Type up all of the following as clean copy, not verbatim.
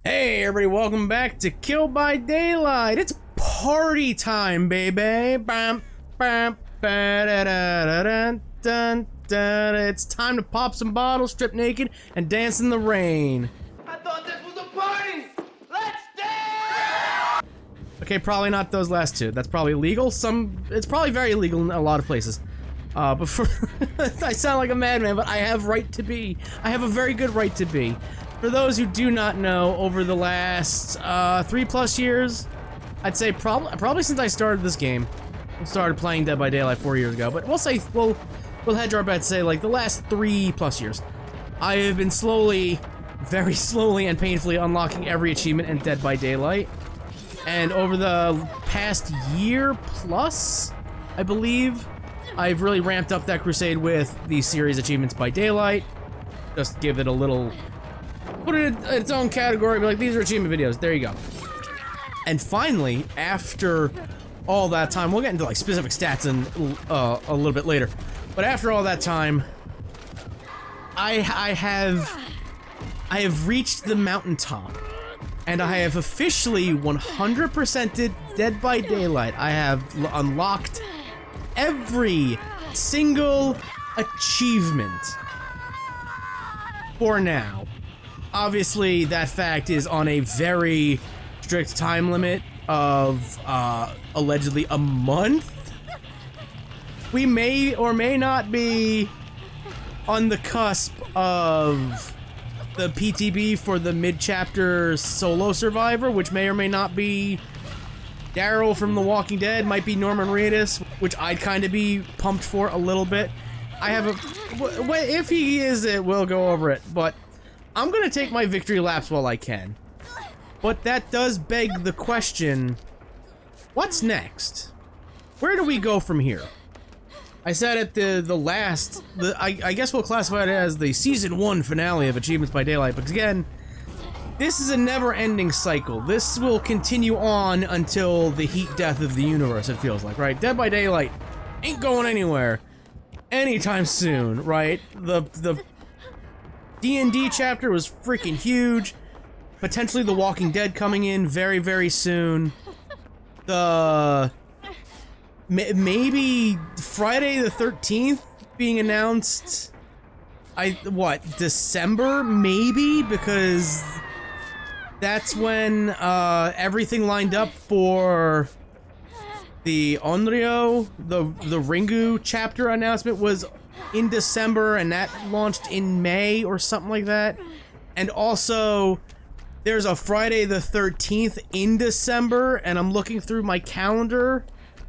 Hey everybody, welcome back to Kill by Daylight. It's party time, baby. Bam, bam, ba-da-da-da-dun, dun, dun. It's time to pop some bottles, strip naked, and dance in the rain. I thought this was a party! Let's dance! Okay, probably not those last two. That's probably illegal. It's probably very illegal in a lot of places. But for I sound like a madman, but I have right to be. I have a very good right to be. For those who do not know, over the last 3+ years, I'd say probably since I started this game, I started playing Dead by Daylight 4 years ago, but we'll hedge our bets, say like the last 3+ years, I have been slowly, very slowly and painfully unlocking every achievement in Dead by Daylight. And over the past year plus, I believe, I've really ramped up that crusade with the series Achievements by Daylight. Just give it a little, put it in its own category, be like, these are achievement videos, there you go. And finally, after all that time, we'll get into like specific stats in a little bit later, but after all that time, I have reached the mountaintop, and I have officially 100%ed Dead by Daylight. I have unlocked every single achievement for now. Obviously, that fact is on a very strict time limit of allegedly a month. We may or may not be on the cusp of the PTB for the mid-chapter solo survivor, which may or may not be Daryl from The Walking Dead, might be Norman Reedus, which I'd kind of be pumped for a little bit. I have a... if he is it, we'll go over it, but I'm gonna take my victory laps while I can. But that does beg the question, what's next? Where do we go from here? I said at I guess we'll classify it as the Season 1 finale of Achievements by Daylight, because again, this is a never-ending cycle. This will continue on until the heat death of the universe, it feels like, right? Dead by Daylight ain't going anywhere anytime soon, right? The D&D chapter was freaking huge. Potentially The Walking Dead coming in very, very soon. Maybe Friday the 13th being announced. December maybe, because that's when everything lined up for the Onryo, the Ringu chapter announcement was in December, and that launched in May or something like that. And also, there's a Friday the 13th in December, and I'm looking through my calendar.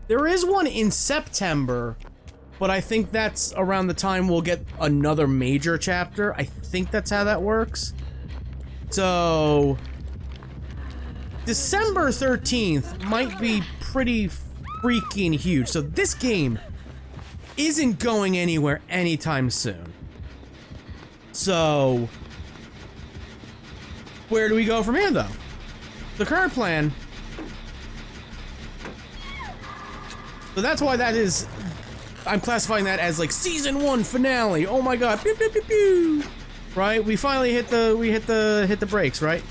There is one in September, but I think that's around the time we'll get another major chapter. I think that's how that works. So December 13th might be pretty freaking huge. So this game isn't going anywhere anytime soon. So where do we go from here, though? The current plan. So that's why that is, I'm classifying that as like Season 1 finale. Oh my god. Pew, pew, pew, pew. Right? We finally hit the brakes, right?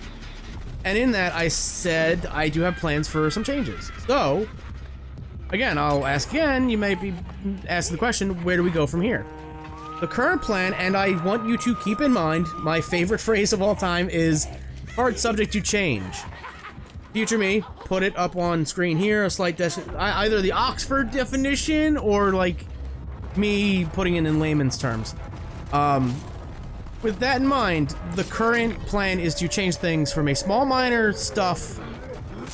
And in that, I said I do have plans for some changes. So, again, I'll ask again, you may be asking the question, where do we go from here? The current plan, and I want you to keep in mind, my favorite phrase of all time is, hard subject to change. Future me, put it up on screen here, a slight either the Oxford definition, or like, me putting it in layman's terms. With that in mind, the current plan is to change things from a small minor stuff,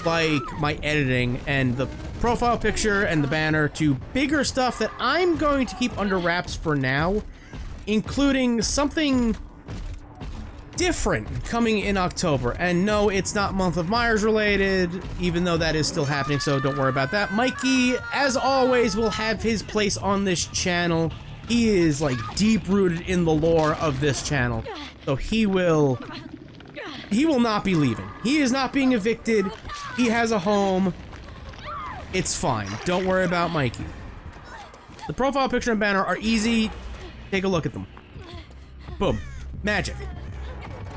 like my editing and the profile picture and the banner, to bigger stuff that I'm going to keep under wraps for now, including something different coming in October. And no, it's not Month of Myers related, even though that is still happening, so don't worry about that. Mikey, as always, will have his place on this channel. He is like deep rooted in the lore of this channel, so he will not be leaving. He is not being evicted. He has a home. It's fine. Don't worry about Mikey. The profile picture and banner are easy. Take a look at them. Boom. Magic.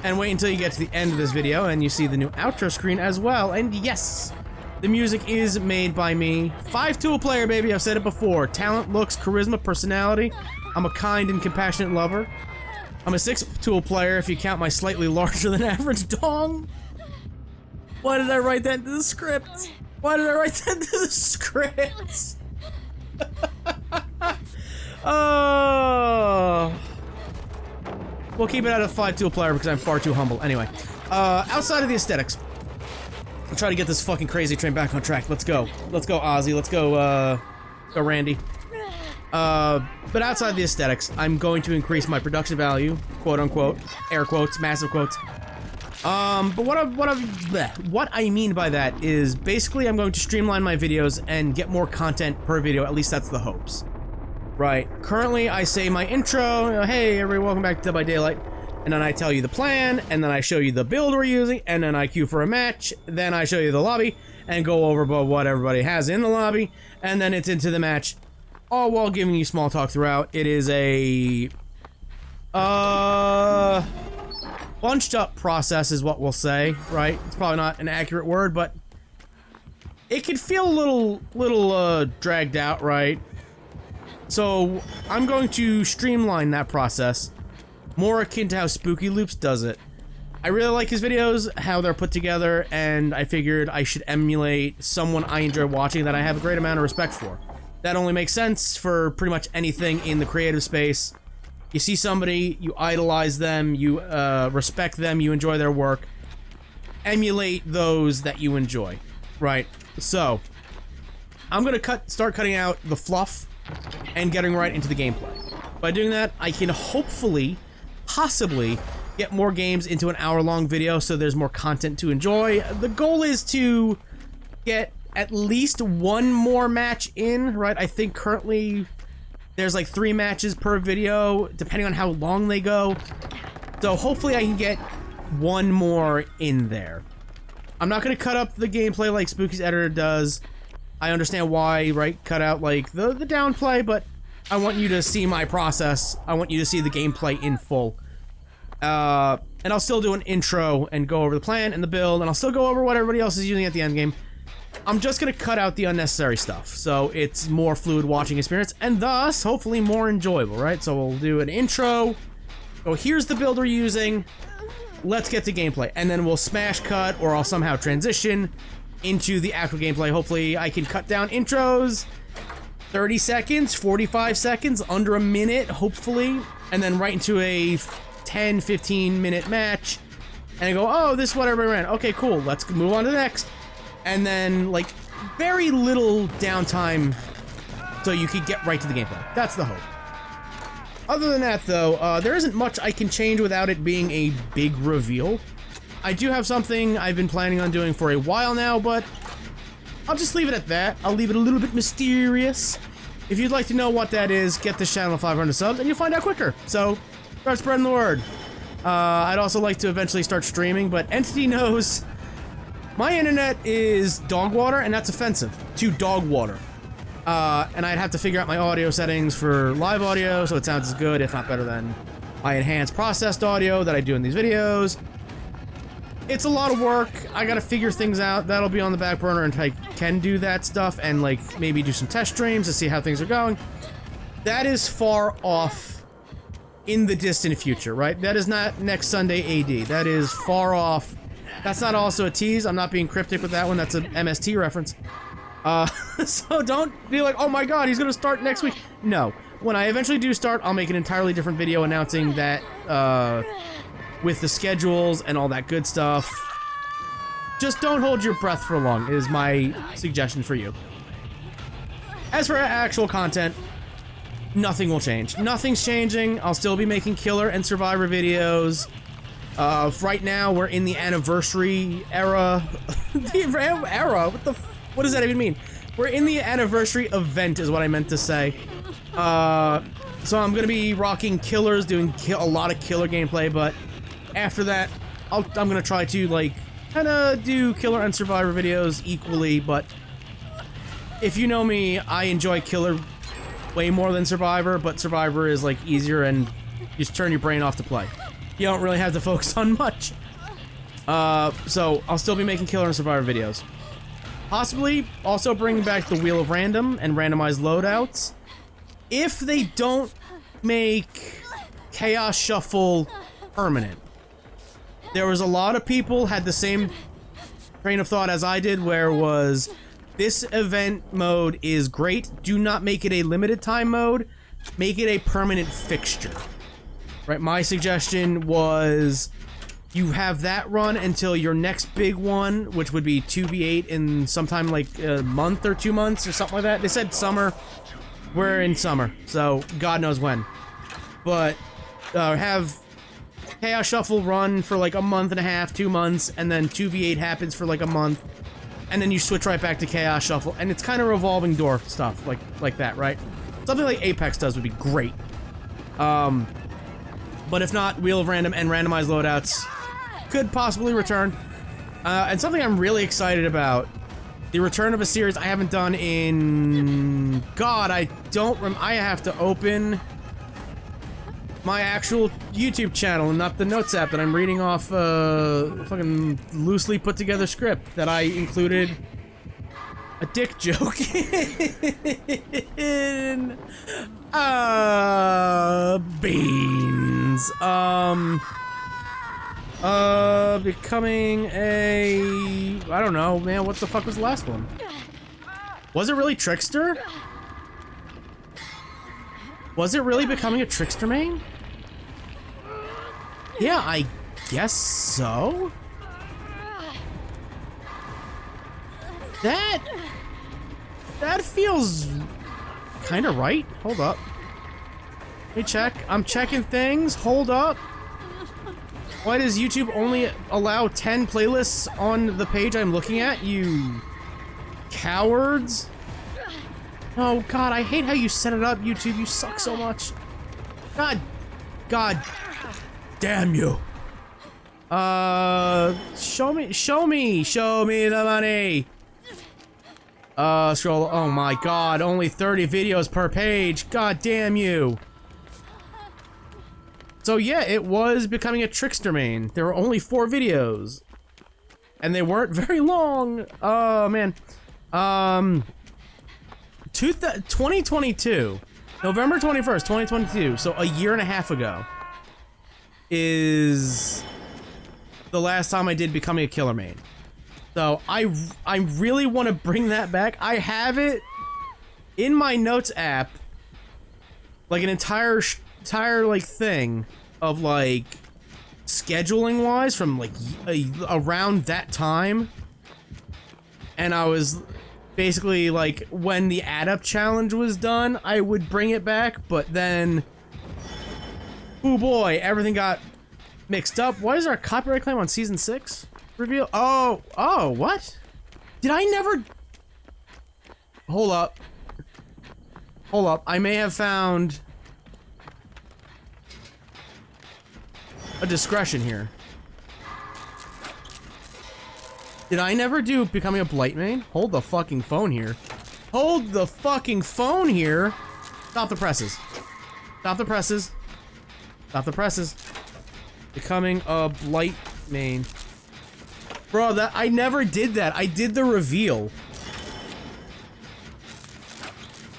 And wait until you get to the end of this video and you see the new outro screen as well. And yes, the music is made by me. 5-tool player, baby. I've said it before. Talent, looks, charisma, personality. I'm a kind and compassionate lover. I'm a 6-tool player if you count my slightly larger than average dong. Why did I write that into the script? Why did I write that into the script? Oh. We'll keep it at a 5-tool player because I'm far too humble. Anyway, outside of the aesthetics, I'll try to get this fucking crazy train back on track. Let's go. Let's go, Ozzy. Let's go, Randy. But outside the aesthetics, I'm going to increase my production value, quote unquote, air quotes, massive quotes. But what I mean by that is basically I'm going to streamline my videos and get more content per video. At least that's the hopes. Right. Currently, I say my intro, hey, everybody, welcome back to Dead by Daylight, and then I tell you the plan, and then I show you the build we're using, and then I queue for a match, then I show you the lobby, and go over what everybody has in the lobby, and then it's into the match, all while giving you small talk throughout. It is a, bunched up process is what we'll say, right? It's probably not an accurate word, but it could feel a little dragged out, right? So, I'm going to streamline that process, more akin to how Spooky Loops does it. I really like his videos, how they're put together, and I figured I should emulate someone I enjoy watching that I have a great amount of respect for. That only makes sense for pretty much anything in the creative space. You see somebody, you idolize them, you respect them, you enjoy their work. Emulate those that you enjoy, right? So, I'm gonna start cutting out the fluff and getting right into the gameplay. By doing that, I can hopefully, possibly, get more games into an hour-long video so there's more content to enjoy. The goal is to get at least one more match in, right? I think currently there's like 3 matches per video, depending on how long they go. So hopefully I can get one more in there. I'm not going to cut up the gameplay like Spooky's editor does. I understand why, right? Cut out, like, the downplay, but I want you to see my process. I want you to see the gameplay in full. And I'll still do an intro and go over the plan and the build, and I'll still go over what everybody else is using at the end game. I'm just gonna cut out the unnecessary stuff, so it's more fluid watching experience, and thus, hopefully, more enjoyable, right? So we'll do an intro. Oh, here's the build we're using. Let's get to gameplay, and then we'll smash cut, or I'll somehow transition into the actual gameplay. Hopefully I can cut down intros, 30 seconds, 45 seconds, under a minute, hopefully, and then right into a 10-15 minute match, and I go, oh, this is what everybody ran. Okay, cool, let's move on to the next. And then, like, very little downtime so you can get right to the gameplay. That's the hope. Other than that, though, there isn't much I can change without it being a big reveal. I do have something I've been planning on doing for a while now, but I'll just leave it at that. I'll leave it a little bit mysterious. If you'd like to know what that is, get this channel 500 subs and you'll find out quicker. So, start spreading the word. I'd also like to eventually start streaming, but Entity knows my internet is dog water, and that's offensive to dog water. And I'd have to figure out my audio settings for live audio so it sounds as good, if not better, than my enhanced processed audio that I do in these videos. It's a lot of work. I gotta figure things out. That'll be on the back burner until I can do that stuff and, like, maybe do some test streams to see how things are going. That is far off in the distant future, right? That is not next Sunday AD. That is far off. That's not also a tease. I'm not being cryptic with that one. That's an MST reference. So don't be like, oh my god, he's gonna start next week. No. When I eventually do start, I'll make an entirely different video announcing that, with the schedules and all that good stuff. Just don't hold your breath for long, is my suggestion for you. As for actual content, nothing will change. Nothing's changing. I'll still be making killer and survivor videos. Right now, we're in the anniversary era. The era? What does that even mean? We're in the anniversary event, is what I meant to say. So I'm gonna be rocking killers, doing a lot of killer gameplay, but after that, I'm gonna try to, like, kinda do killer and survivor videos equally, but if you know me, I enjoy killer way more than survivor, but survivor is, like, easier and you just turn your brain off to play. you don't really have to focus on much. So I'll still be making Killer and Survivor videos. Possibly also bring back the Wheel of Random and randomized loadouts. If they don't make Chaos Shuffle permanent. There was a lot of people had the same train of thought as I did, where it was, this event mode is great, do not make it a limited time mode, make it a permanent fixture. Right, my suggestion was you have that run until your next big one, which would be 2v8 in sometime like a month or 2 months or something like that. They said summer. We're in summer, so God knows when. But have Chaos Shuffle run for like a month and a half, 2 months, and then 2v8 happens for like a month, and then you switch right back to Chaos Shuffle, and it's kind of revolving door stuff like that, right? Something like Apex does would be great. But if not, Wheel of Random and randomized loadouts could possibly return. And something I'm really excited about, the return of a series I haven't done in... God, I have to open my actual YouTube channel and not the notes app that I'm reading off a fucking loosely put together script that I included a dick joke in. Beans. Becoming a... I don't know, man, what the fuck was the last one? Was it really Trickster? Was it really becoming a Trickster main? Yeah, I guess so. That feels kind of right. Hold up. Let me check. I'm checking things. Hold up. Why does YouTube only allow 10 playlists on the page I'm looking at? You cowards. Oh god, I hate how you set it up, YouTube. You suck so much. God damn you. Show me the money. Scroll. Oh my god, only 30 videos per page. God damn you. So yeah, it was becoming a Trickster main. There were only 4 videos. And they weren't very long. Oh man. 2022. November 21st, 2022. So a year and a half ago is the last time I did becoming a killer main. So I really want to bring that back. I have it in my notes app, like an entire like thing of like scheduling wise from like around that time, and I was basically like when the add up challenge was done, I would bring it back, but then oh boy, everything got mixed up. Why is there a copyright claim on season 6 reveal? Oh, what? Did I never... Hold up. I may have found a discretion here. Did I never do becoming a blight main? Hold the fucking phone here. Hold the fucking phone here. Stop the presses. Stop the presses. Stop the presses. Becoming a blight main. Bro, that I never did that. I did the reveal.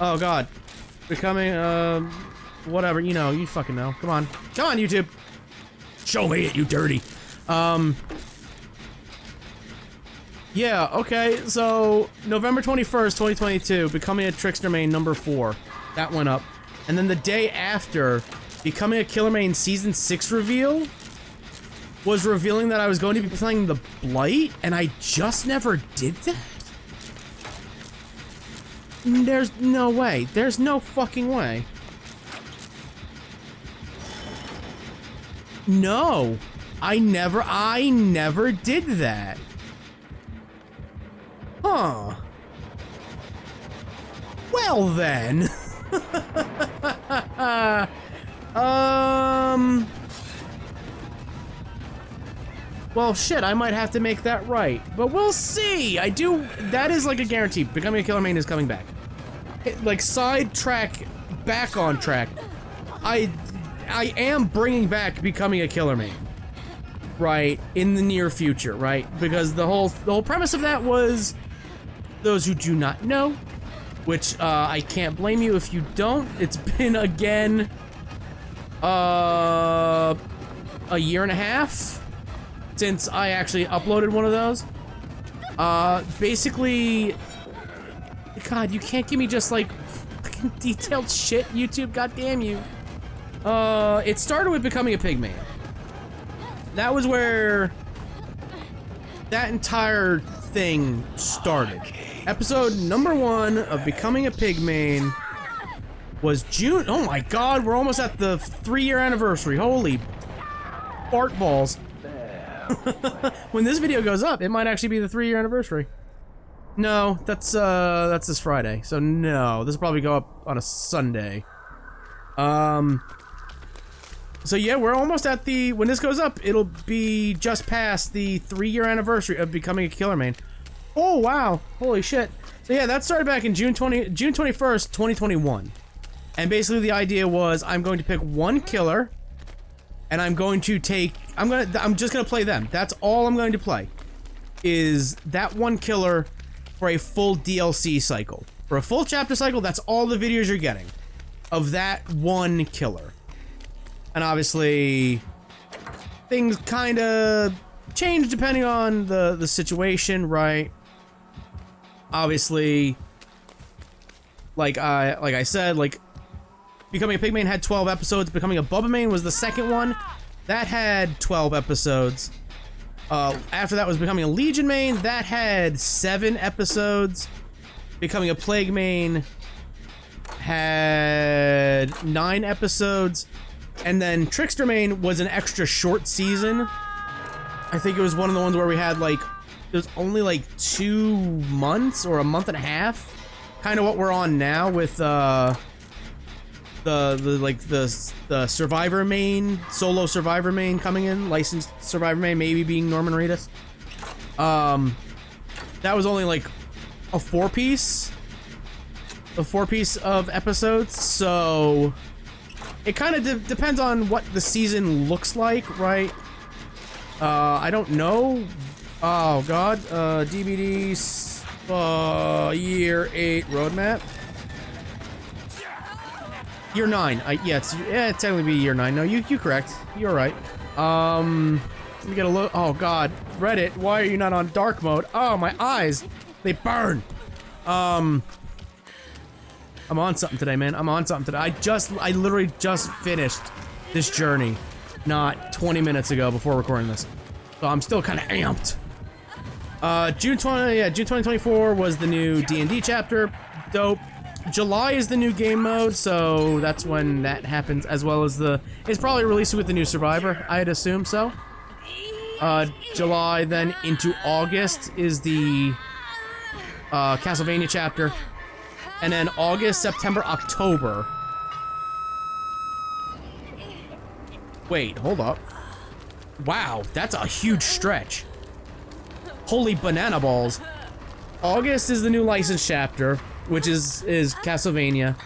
Oh god. Becoming whatever, you know, you fucking know. Come on. Come on, YouTube. Show me it, you dirty. Yeah, okay, so November 21st, 2022, becoming a Trickster main number 4. That went up. And then the day after, becoming a Killer main season 6 reveal was revealing that I was going to be playing the Blight, and I just never did that? There's no way. There's no fucking way. No. I never did that. Huh. Well then. Well shit, I might have to make that right. But we'll see. That is like a guarantee. Becoming a Killer main is coming back. Like sidetrack, back on track. I am bringing back Becoming a Killer Man, right, in the near future, right? Because the whole premise of that was, those who do not know, which I can't blame you if you don't. It's been again a year and a half since I actually uploaded one of those. Basically, God, you can't give me just like fucking detailed shit, YouTube. God damn you. It started with Becoming a Pigman. That was where that entire thing started. Episode number 1 of Becoming a Pigman was June. Oh my God, we're almost at the 3-year anniversary. Holy fart balls. When this video goes up, it might actually be the 3-year anniversary. No, that's this Friday. So no, this will probably go up on a Sunday. So yeah, we're almost at the, when this goes up, it'll be just past the 3-year anniversary of Becoming a Killer Man. Oh wow, holy shit. So yeah, that started back in June 21st, 2021. And basically the idea was, I'm going to pick one killer, and I'm going to take, I'm just gonna play them. That's all I'm going to play, is that one killer for a full DLC cycle. For a full chapter cycle, that's all the videos you're getting of that one killer. And obviously, things kind of change depending on the situation, right? Obviously, like I said, like, Becoming a Pigman had 12 episodes. Becoming a Bubba was the second one. That had 12 episodes. After that was Becoming a Legion main. That had 7 episodes. Becoming a Plague main had 9 episodes. And then Trickster main was an extra short season. I think it was one of the ones where we had like, it was only like 2 months or a month and a half. Kind of what we're on now with the Survivor main, solo Survivor main coming in, licensed Survivor main maybe being Norman Reedus. That was only like a 4-piece of episodes, so it kind of depends on what the season looks like, right? I don't know. Oh God, DVDs, year 8 roadmap. Year 9. Yeah, it's technically be year 9. No, you correct. You're right. Let me get a look. Oh God, Reddit. Why are you not on dark mode? Oh, my eyes, they burn. I'm on something today, man. I'm on something today. I literally just finished this journey, not 20 minutes ago before recording this. So I'm still kind of amped. June 2024 was the new D&D chapter. Dope. July is the new game mode, so that's when that happens, as well as it's probably released with the new Survivor, I'd assume so. July, then into August is the Castlevania chapter. And then August, September, October. Wait, hold up. Wow, that's a huge stretch. Holy banana balls. August is the new licensed chapter, which is Castlevania.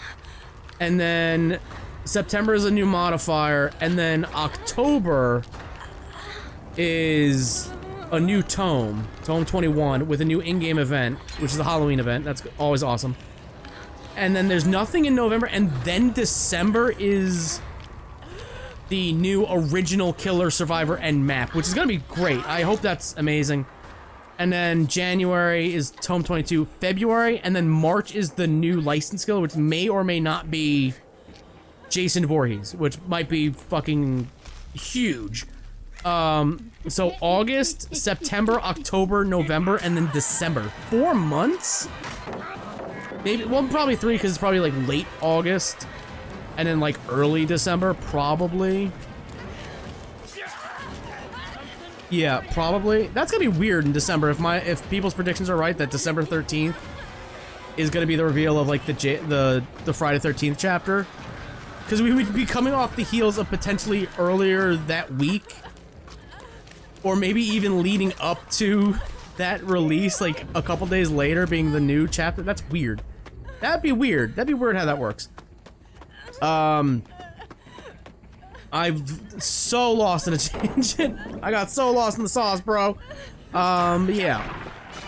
And then September is a new modifier, and then October is a new tome, Tome 21, with a new in-game event, which is a Halloween event. That's always awesome. And then there's nothing in November, and then December is the new original Killer, Survivor, and map, which is gonna be great. I hope that's amazing. And then January is Tome 22, February, and then March is the new license skill, which may or may not be Jason Voorhees, which might be fucking huge. So August, September, October, November, and then December. 4 months? Maybe, well, probably 3, because it's probably like late August, and then like early December, probably. Yeah, probably. That's gonna be weird in December if people's predictions are right that December 13th is gonna be the reveal of like the Friday 13th chapter, because we would be coming off the heels of potentially earlier that week, or maybe even leading up to that release, like a couple days later being the new chapter. That's weird. That'd be weird. That'd be weird how that works. I've so lost in a tangent. I got so lost in the sauce, bro. But yeah.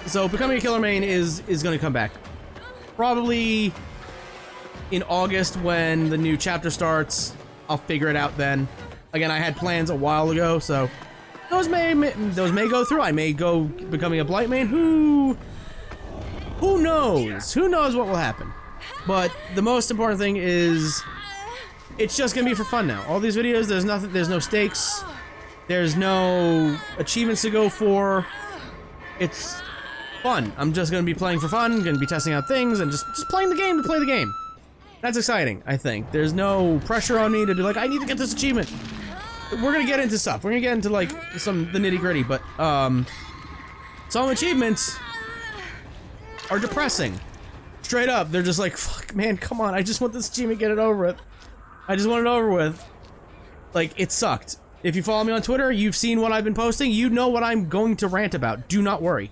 So becoming a killer main is gonna come back. Probably in August when the new chapter starts. I'll figure it out then. Again, I had plans a while ago, so those may go through. I may go becoming a blight main. Who knows? Who knows what will happen? But the most important thing is it's just gonna be for fun now. All these videos, there's no stakes. There's no achievements to go for. It's fun. I'm just gonna be playing for fun, gonna be testing out things, and just playing the game to play the game. That's exciting, I think. There's no pressure on me to be like, I need to get this achievement. We're gonna get into stuff. We're gonna get into like the nitty-gritty, but some achievements are depressing. Straight up, they're just like, fuck, man, come on, I just want this achievement, get it over with. I just want it over with. Like, it sucked. If you follow me on Twitter, you've seen what I've been posting, you know what I'm going to rant about. Do not worry.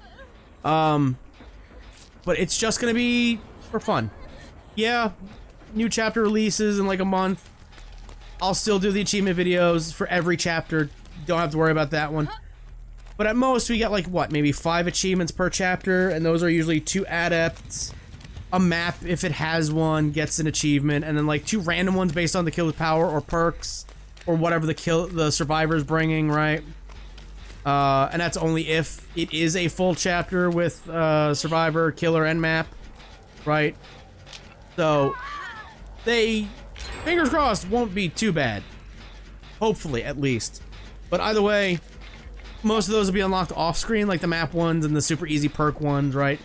But it's just gonna be for fun. Yeah, new chapter releases in like a month. I'll still do the achievement videos for every chapter. Don't have to worry about that one. But at most, we get like, what, maybe 5 achievements per chapter, and those are usually 2 adepts. A map, if it has one, gets an achievement, and then like 2 random ones based on the killer's power or perks, or whatever the survivor's bringing, right? And that's only if it is a full chapter with survivor, killer, and map, right? So, they, fingers crossed, won't be too bad. Hopefully, at least. But either way, most of those will be unlocked off-screen, like the map ones and the super easy perk ones, right?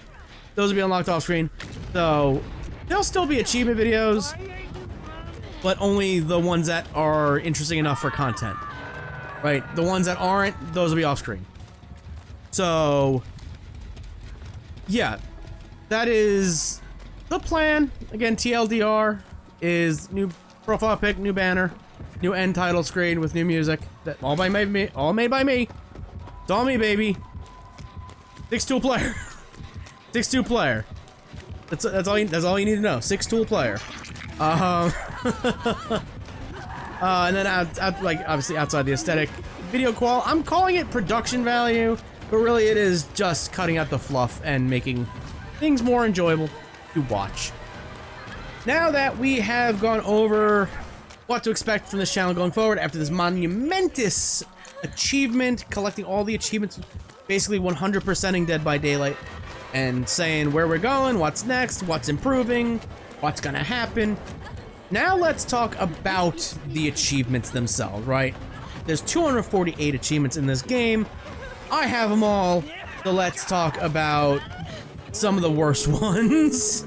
Those will be unlocked off-screen. So, there'll still be achievement videos, but only the ones that are interesting enough for content. Right? The ones that aren't, those will be off-screen. So, yeah. That is the plan. Again, TLDR is new profile pic, new banner, new end title screen with new music. That all made by me. It's all me, baby. 6-tool player. 6-tool player. That's all you need to know. 6-tool player. And then like obviously outside the aesthetic, video qual. I'm calling it production value, but really it is just cutting out the fluff and making things more enjoyable to watch. Now that we have gone over what to expect from this channel going forward after this monumentous achievement, collecting all the achievements, basically 100%ing Dead by Daylight, and saying where we're going, what's next, what's improving, what's gonna happen. Now let's talk about the achievements themselves, right? There's 248 achievements in this game. I have them all, so let's talk about some of the worst ones.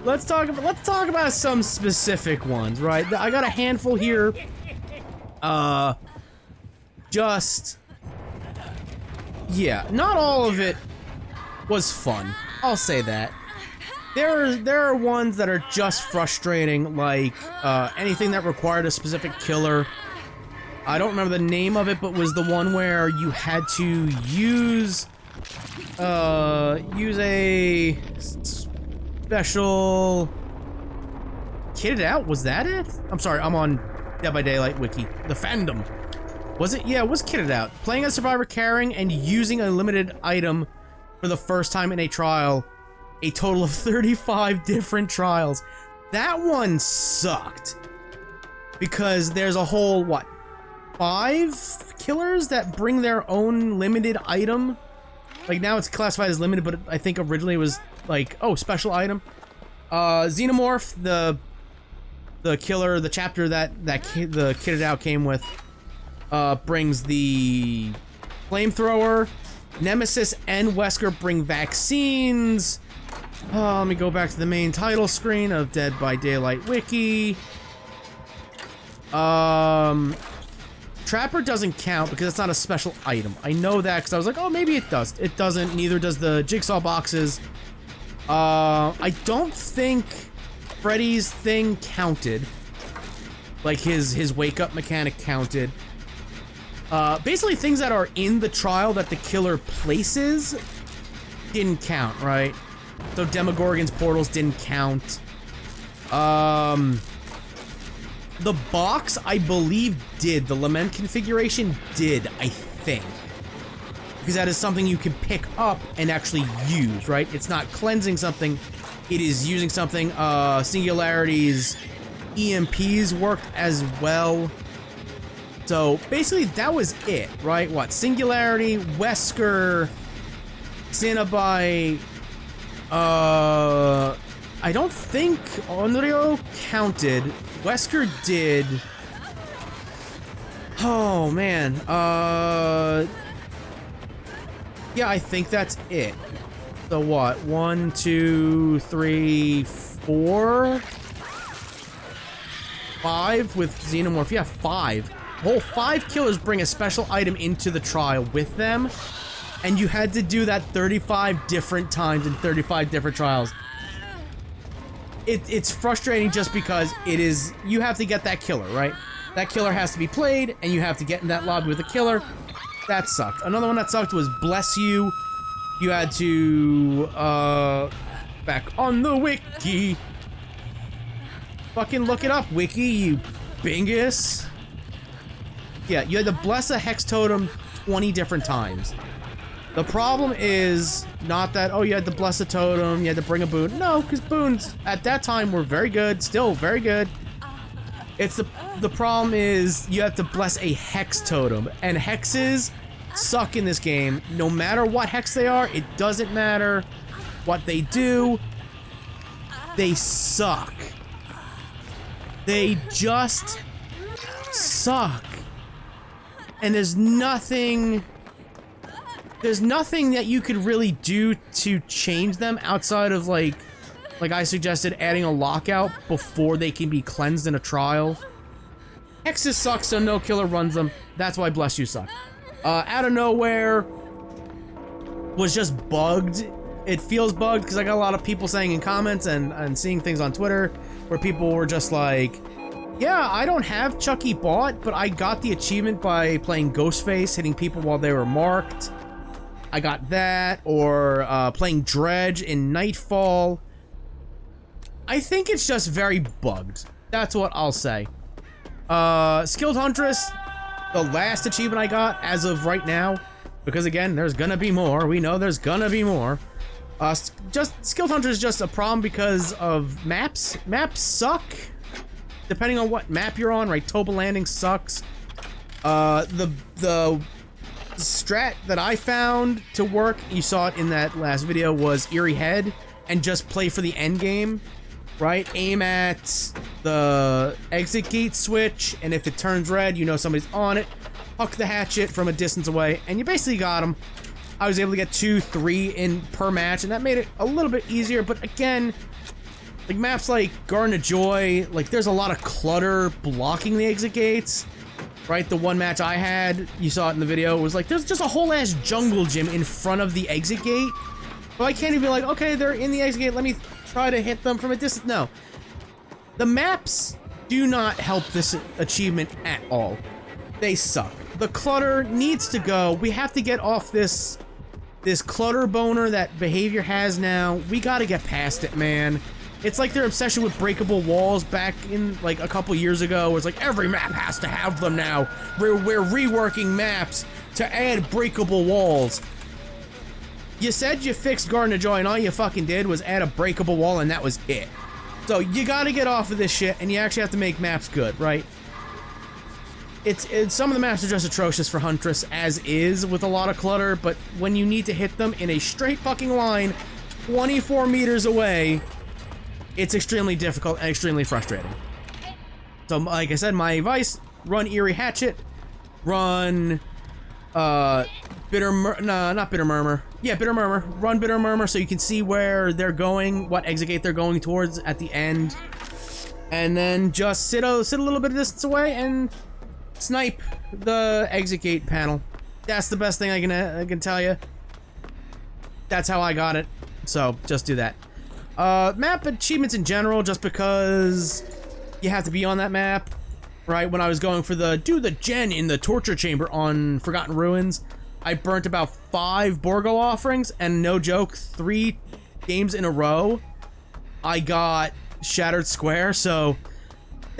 Let's talk about some specific ones, right? I got a handful here. Yeah, not all of it was fun. I'll say that. There are ones that are just frustrating, like anything that required a specific killer. I don't remember the name of it, but was the one where you had to use a special kitted out. Was that it? I'm sorry, I'm on Dead by Daylight wiki. The fandom. Was it? Yeah, it was kitted out. Playing as survivor, carrying and using a limited item for the first time in a trial. A total of 35 different trials. That one sucked. Because there's a whole, what, 5 killers that bring their own limited item? Like, now it's classified as limited, but I think originally it was like, oh, special item. Xenomorph, the killer, the chapter that the kitted out came with, brings the flamethrower. Nemesis and Wesker bring vaccines. Let me go back to the main title screen of Dead by Daylight wiki. Trapper doesn't count because it's not a special item. I know that because I was like, oh, maybe it does. It doesn't. Neither does the jigsaw boxes. I don't think Freddy's thing counted. Like his wake up mechanic counted. Basically things that are in the trial that the killer places didn't count, right? So Demogorgon's portals didn't count. The box, I believe, did. The lament configuration did, I think. Because that is something you can pick up and actually use, right? It's not cleansing something. It is using something. Singularity's EMPs worked as well. So basically that was it, right? What? Singularity, Wesker, Xenobi, I don't think Onryo counted. Wesker did. Oh man. Yeah, I think that's it. So what? 1, 2, 3, 4, 5 with Xenomorph. Yeah, 5. Whole 5 killers bring a special item into the trial with them, and you had to do that 35 different times in 35 different trials. It's frustrating just because it is, you have to get that killer, right? That killer has to be played, and you have to get in that lobby with the killer. That sucked. Another one that sucked was Bless You. You had to, back on the wiki. Fucking look it up, wiki, you bingus. Yeah, you had to bless a hex totem 20 different times. The problem is not that, oh, you had to bless a totem, you had to bring a boon. No, because boons at that time were very good, still very good. It's the problem is you have to bless a hex totem, and hexes suck in this game. No matter what hex they are, it doesn't matter what they do. They suck. They just suck. And there's nothing that you could really do to change them outside of like I suggested, adding a lockout before they can be cleansed in a trial. Hexes suck, so no killer runs them. That's why Bless You suck. Out of nowhere was just bugged. It feels bugged because I got a lot of people saying in comments and seeing things on Twitter where people were just like, yeah, I don't have Chucky bought, but I got the achievement by playing Ghostface, hitting people while they were marked. I got that, or playing Dredge in Nightfall. I think it's just very bugged. That's what I'll say. Skilled Huntress, the last achievement I got as of right now, because again, there's gonna be more. We know there's gonna be more. Just Skilled Huntress is just a problem because of maps. Maps suck. Depending on what map you're on, right? Toba Landing sucks. The strat that I found to work, you saw it in that last video, was Eerie Head, and just play for the end game, right? Aim at the exit gate switch, and if it turns red, you know somebody's on it. Huck the hatchet from a distance away, and you basically got them. I was able to get 2, 3 in per match, and that made it a little bit easier, but again, like maps like Garden of Joy, like there's a lot of clutter blocking the exit gates, right? The one match I had, you saw it in the video, was like there's just a whole ass jungle gym in front of the exit gate. But I can't even be like, okay, they're in the exit gate, let me try to hit them from a distance. No. The maps do not help this achievement at all. They suck. The clutter needs to go. We have to get off this clutter boner that behavior has now. We gotta get past it, man. It's like their obsession with breakable walls back in like a couple years ago, where it's like every map has to have them now. We're reworking maps to add breakable walls. You said you fixed Garden of Joy, and all you fucking did was add a breakable wall, and that was it. So you gotta get off of this shit, and you actually have to make maps good, right? It's some of the maps are just atrocious for Huntress, as is, with a lot of clutter, but when you need to hit them in a straight fucking line, 24 meters away, it's extremely difficult and extremely frustrating. So, like I said, my advice, run Eerie Hatchet, run, not Bitter Murmur. Yeah, Bitter Murmur. Run Bitter Murmur so you can see where they're going, what exit gate they're going towards at the end. And then just sit a little bit of distance away and snipe the exit gate panel. That's the best thing I can tell you. That's how I got it. So, just do that. Map achievements in general, just because you have to be on that map, right? When I was going for do the gen in the torture chamber on Forgotten Ruins, I burnt about 5 Borgo offerings, and no joke, 3 games in a row, I got Shattered Square, so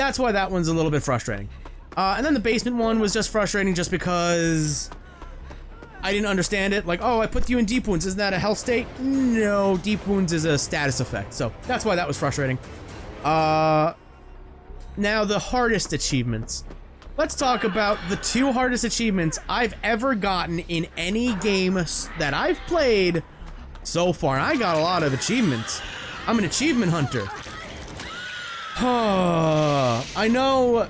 that's why that one's a little bit frustrating. And then the basement one was just frustrating just because I didn't understand it. Like, oh, I put you in deep wounds. Isn't that a health state? No, deep wounds is a status effect. So that's why that was frustrating. Now the hardest achievements. Let's talk about the 2 hardest achievements I've ever gotten in any game that I've played so far. I got a lot of achievements. I'm an achievement hunter. I know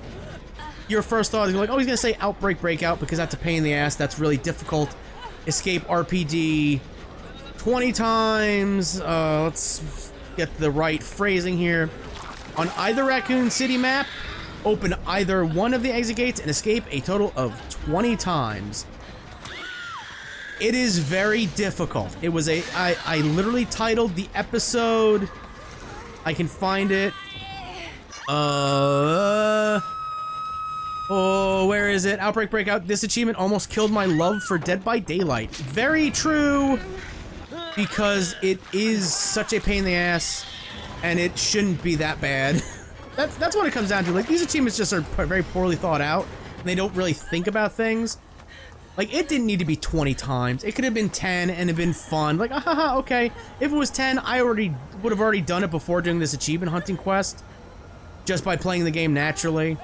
your first thought is like, oh, he's gonna say Outbreak Breakout because that's a pain in the ass. That's really difficult. Escape RPD 20 times. Let's get the right phrasing here. On either Raccoon City map, open either one of the exit gates and escape a total of 20 times. It is very difficult. It was I literally titled the episode. I can find it. Oh, where is it? Outbreak Breakout. This achievement almost killed my love for Dead by Daylight. Very true. Because it is such a pain in the ass. And it shouldn't be that bad. That's what it comes down to. Like, these achievements just are very poorly thought out. And they don't really think about things. Like, it didn't need to be 20 times. It could have been 10 and have been fun. Like, haha, okay. If it was 10, I would have already done it before doing this achievement hunting quest. Just by playing the game naturally.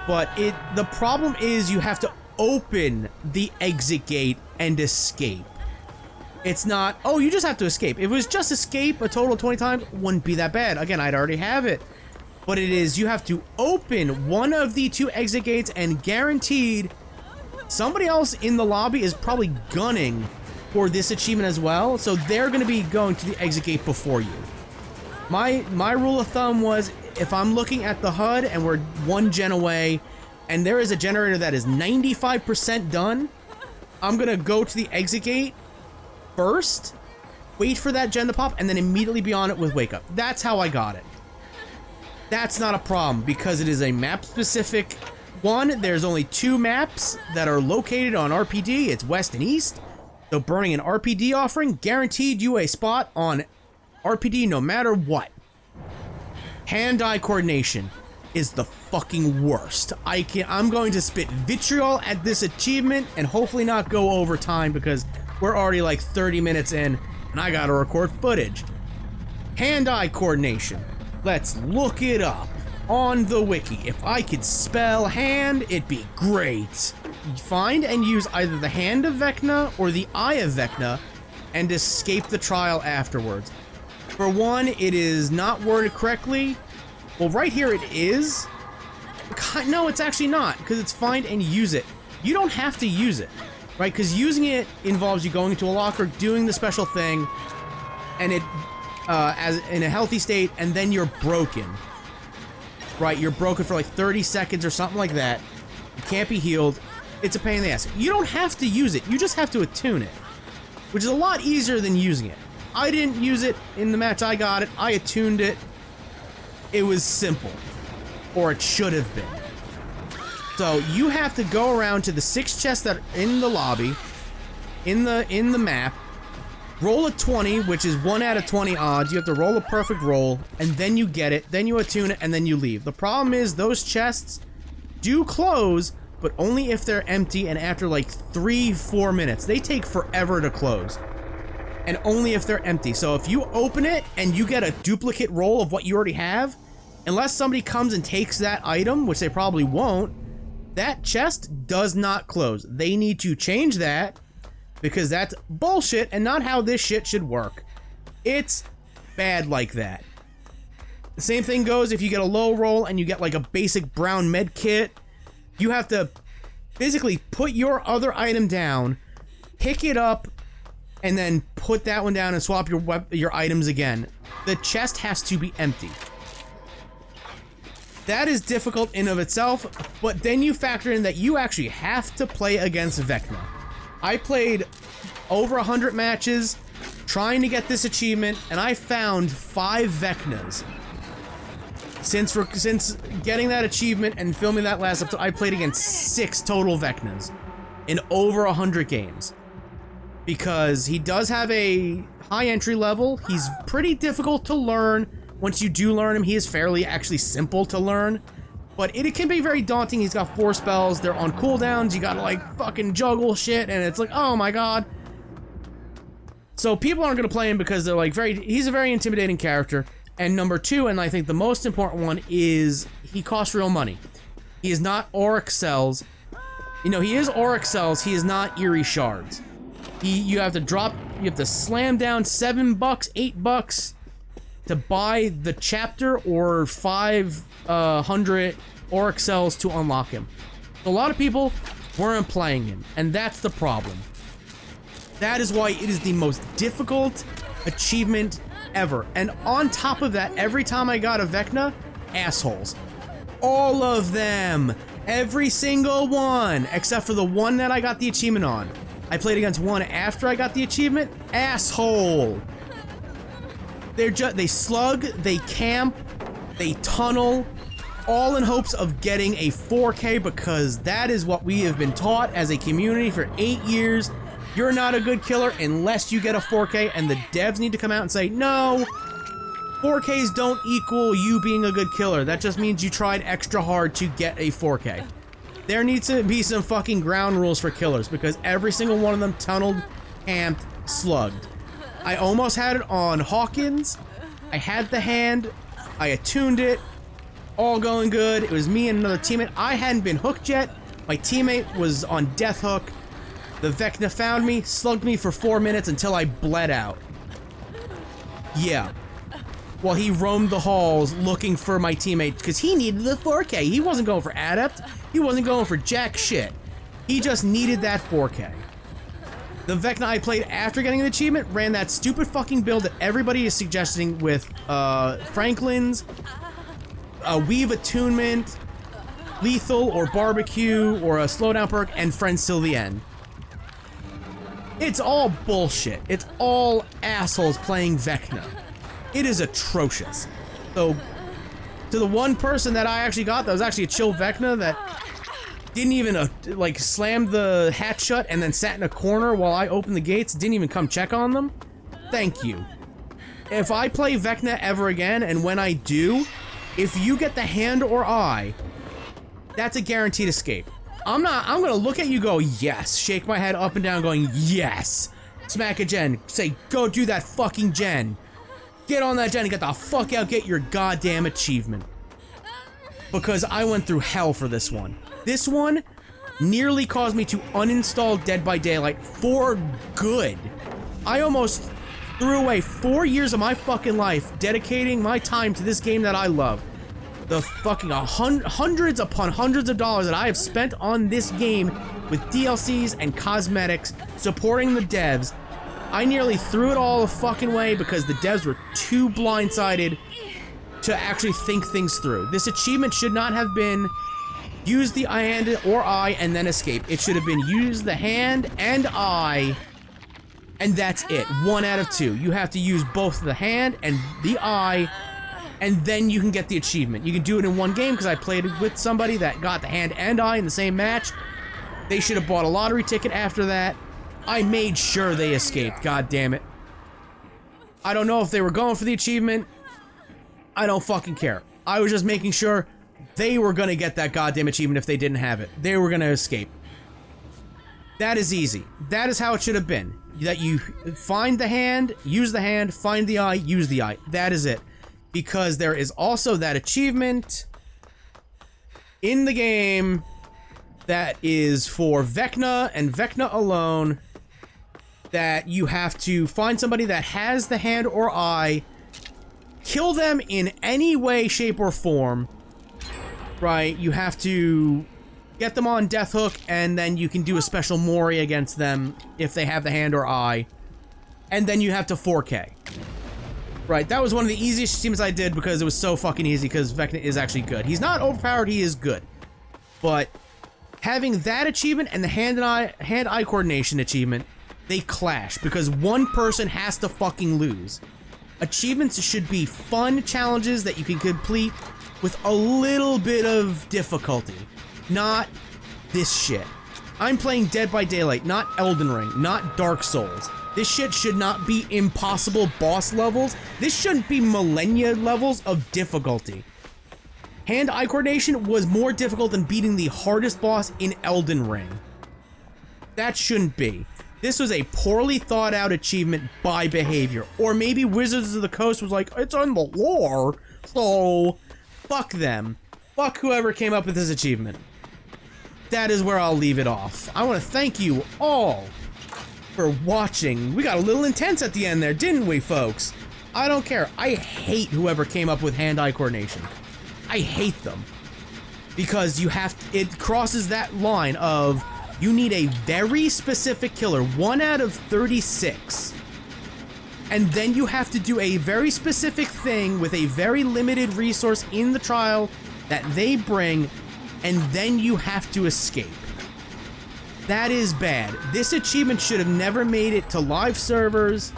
But the problem is you have to open the exit gate and escape. It's not, oh, you just have to escape. If it was just escape a total of 20 times, wouldn't be that bad. Again, I'd already have it. But it is, you have to open one of the 2 exit gates and guaranteed somebody else in the lobby is probably gunning for this achievement as well. So they're going to be going to the exit gate before you. My rule of thumb was, if I'm looking at the HUD and we're 1 gen away and there is a generator that is 95% done, I'm going to go to the exit gate first, wait for that gen to pop, and then immediately be on it with Wake Up. That's how I got it. That's not a problem because it is a map-specific one. There's only 2 maps that are located on RPD. It's West and East. So burning an RPD offering guaranteed you a spot on RPD no matter what. Hand-eye coordination is the fucking worst. I'm going to spit vitriol at this achievement and hopefully not go over time because we're already like 30 minutes in and I gotta record footage. Hand-eye coordination. Let's look it up on the wiki. If I could spell hand, it'd be great. Find and use either the hand of Vecna or the eye of Vecna and escape the trial afterwards. For one, it is not worded correctly. Well, right here it is. No, it's actually not, because it's find and use it. You don't have to use it, right? Because using it involves you going into a locker, doing the special thing, and it as in a healthy state, and then you're broken. Right, you're broken for like 30 seconds or something like that. You can't be healed. It's a pain in the ass. You don't have to use it. You just have to attune it, which is a lot easier than using it. I didn't use it in the match I got it. I attuned it. It was simple. Or it should have been. So you have to go around to the 6 chests that are in the lobby, in the map, roll a 20, which is 1 out of 20 odds. You have to roll a perfect roll, and then you get it, then you attune it, and then you leave. The problem is those chests do close, but only if they're empty and after like 3-4 minutes. They take forever to close. And only if they're empty. So if you open it and you get a duplicate roll of what you already have, unless somebody comes and takes that item, which they probably won't, that chest does not close. They need to change that because that's bullshit and not how this shit should work. It's bad like that. The same thing goes if you get a low roll and you get like a basic brown med kit. You have to physically put your other item down, pick it up, and then put that one down and swap your items again. The chest has to be empty. That is difficult in of itself, but then you factor in that you actually have to play against Vecna. I played over 100 matches trying to get this achievement, and I found 5 Vecnas. Since getting that achievement and filming that last episode, I played against 6 total Vecnas in over 100 games. Because he does have a high entry level, he's pretty difficult to learn, Once you do learn him, he is fairly actually simple to learn. But it can be very daunting. He's got 4 spells. They're on cooldowns. You gotta like fucking juggle shit, and it's like, oh my god. So people aren't gonna play him because they're like he's a very intimidating character. And number 2, and I think the most important one, is he costs real money. He is not Auric Cells. You know, he is Auric Cells. He is not Eerie Shards. You have to slam down $7, $8 to buy the chapter or 500 Auric Cells to unlock him. A lot of people weren't playing him, and that's the problem. That is why it is the most difficult achievement ever. And on top of that, every time I got a Vecna, assholes. All of them. Every single one, except for the one that I got the achievement on. I played against one after I got the achievement. Asshole. They slug, they camp, they tunnel, all in hopes of getting a 4K, because that is what we have been taught as a community for 8 years. You're not a good killer unless you get a 4K, and the devs need to come out and say, no, 4Ks don't equal you being a good killer. That just means you tried extra hard to get a 4K. There needs to be some fucking ground rules for killers, because every single one of them tunneled, camped, slugged. I almost had it on Hawkins. I had the hand. I attuned it. All going good. It was me and another teammate. I hadn't been hooked yet. My teammate was on death hook. The Vecna found me, slugged me for 4 minutes until I bled out. Yeah. While he roamed the halls looking for my teammate, because he needed the 4K. He wasn't going for Adept. He wasn't going for jack shit. He just needed that 4K. The Vecna I played after getting the achievement ran that stupid fucking build that everybody is suggesting with Franklin's, Weave Attunement, Lethal or Barbecue or a Slowdown perk, and Friends Till the End. It's all bullshit. It's all assholes playing Vecna. It is atrocious. So, to the one person that I actually got that was actually a chill Vecna that didn't even like slam the hatch shut and then sat in a corner while I opened the gates, didn't even come check on them, thank you. If I play Vecna ever again, and when I do, if you get the hand or eye, that's a guaranteed escape. I'm gonna look at you, go yes, shake my head up and down going yes, smack a gen, say go do that fucking gen, get on that gen and get the fuck out, get your goddamn achievement. Because I went through hell for this one. This one nearly caused me to uninstall Dead by Daylight for good. I almost threw away 4 years of my fucking life dedicating my time to this game that I love. The fucking hundreds upon hundreds of dollars that I have spent on this game with DLCs and cosmetics, supporting the devs. I nearly threw it all the fucking way because the devs were too blindsided to actually think things through. This achievement should not have been use the hand or eye and then escape. It should have been use the hand and eye, and that's it. 1 out of 2. You have to use both the hand and the eye, and then you can get the achievement. You can do it in one game, because I played it with somebody that got the hand and eye in the same match. They should have bought a lottery ticket after that. I made sure they escaped, god damn it. I don't know if they were going for the achievement. I don't fucking care. I was just making sure they were gonna get that goddamn achievement if they didn't have it. They were gonna escape. That is easy. That is how it should have been. That you find the hand, use the hand, find the eye, use the eye. That is it. Because there is also that achievement in the game that is for Vecna and Vecna alone, that you have to find somebody that has the hand or eye, kill them in any way, shape, or form, right? You have to get them on death hook, and then you can do a special Mori against them if they have the hand or eye, and then you have to 4K. Right, that was one of the easiest achievements I did because it was so fucking easy, because Vecna is actually good. He's not overpowered, he is good. But having that achievement and the hand-eye coordination achievement, they clash, because one person has to fucking lose. Achievements should be fun challenges that you can complete with a little bit of difficulty. Not this shit. I'm playing Dead by Daylight, not Elden Ring, not Dark Souls. This shit should not be impossible boss levels. This shouldn't be millennia levels of difficulty. Hand-eye coordination was more difficult than beating the hardest boss in Elden Ring. That shouldn't be. This was a poorly thought out achievement by behavior. Or maybe Wizards of the Coast was like, it's on the lore, so fuck them. Fuck whoever came up with this achievement. That is where I'll leave it off. I want to thank you all for watching. We got a little intense at the end there, didn't we, folks? I don't care. I hate whoever came up with hand-eye coordination. I hate them. Because you have to, it crosses that line of you need a very specific killer, 1 out of 36. And then you have to do a very specific thing with a very limited resource in the trial that they bring, and then you have to escape. That is bad. This achievement should have never made it to live servers.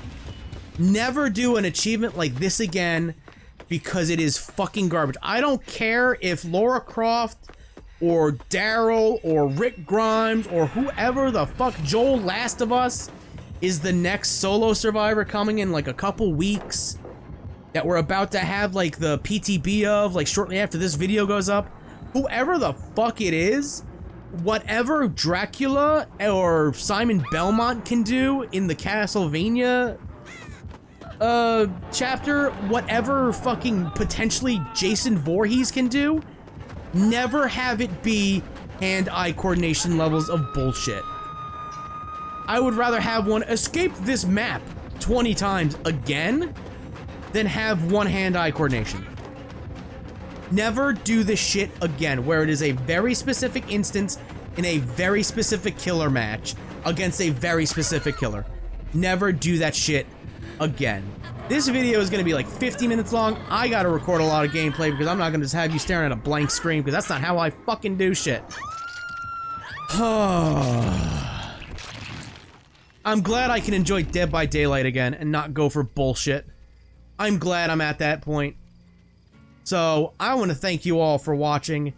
Never do an achievement like this again, because it is fucking garbage. I don't care if Lara Croft or Daryl or Rick Grimes or whoever the fuck, Joel Last of Us, is the next solo survivor coming in like a couple weeks that we're about to have like the PTB of like shortly after this video goes up. Whoever the fuck it is, whatever Dracula or Simon Belmont can do in the Castlevania chapter, whatever fucking potentially Jason Voorhees can do, never have it be hand-eye coordination levels of bullshit. I would rather have one escape this map 20 times again than have one hand-eye coordination. Never do this shit again, where it is a very specific instance in a very specific killer match against a very specific killer. Never do that shit again. This video is going to be like 50 minutes long. I got to record a lot of gameplay because I'm not going to just have you staring at a blank screen because that's not how I fucking do shit. I'm glad I can enjoy Dead by Daylight again and not go for bullshit. I'm glad I'm at that point. So, I want to thank you all for watching.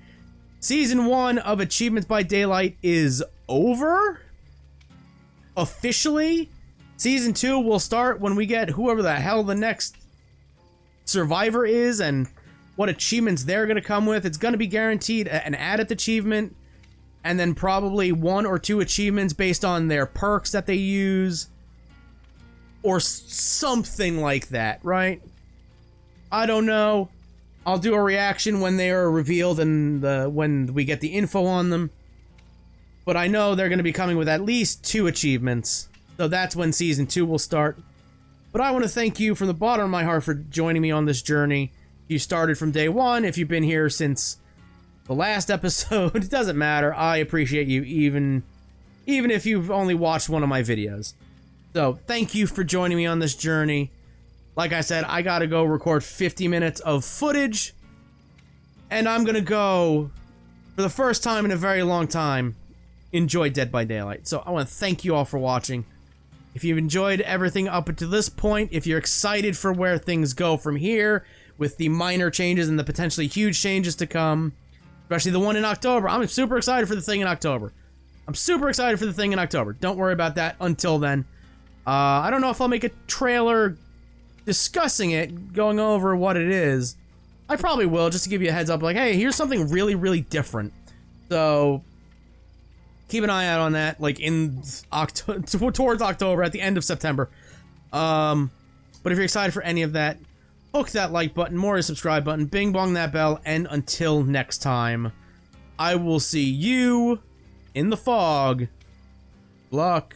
Season 1 of Achievements by Daylight is over. Officially. Season 2 will start when we get whoever the hell the next survivor is and what achievements they're going to come with. It's going to be guaranteed an added achievement and then probably 1 or 2 achievements based on their perks that they use or something like that, right? I don't know. I'll do a reaction when they are revealed and when we get the info on them. But I know they're going to be coming with at least 2 achievements. So that's when Season 2 will start. But I want to thank you from the bottom of my heart for joining me on this journey. If you started from day 1, if you've been here since the last episode, it doesn't matter. I appreciate you even if you've only watched one of my videos. So thank you for joining me on this journey. Like I said, I gotta go record 50 minutes of footage. And I'm gonna go, for the first time in a very long time, enjoy Dead by Daylight. So I want to thank you all for watching. If you've enjoyed everything up until this point, if you're excited for where things go from here, with the minor changes and the potentially huge changes to come, especially the one in October, I'm super excited for the thing in October. I'm super excited for the thing in October. Don't worry about that until then. I don't know if I'll make a trailer discussing it, going over what it is. I probably will, just to give you a heads up, like, hey, here's something really, really different. So, keep an eye out on that, like, in towards October, at the end of September. But if you're excited for any of that, hook that like button, more subscribe button, bing bong that bell, and until next time, I will see you in the fog. Luck.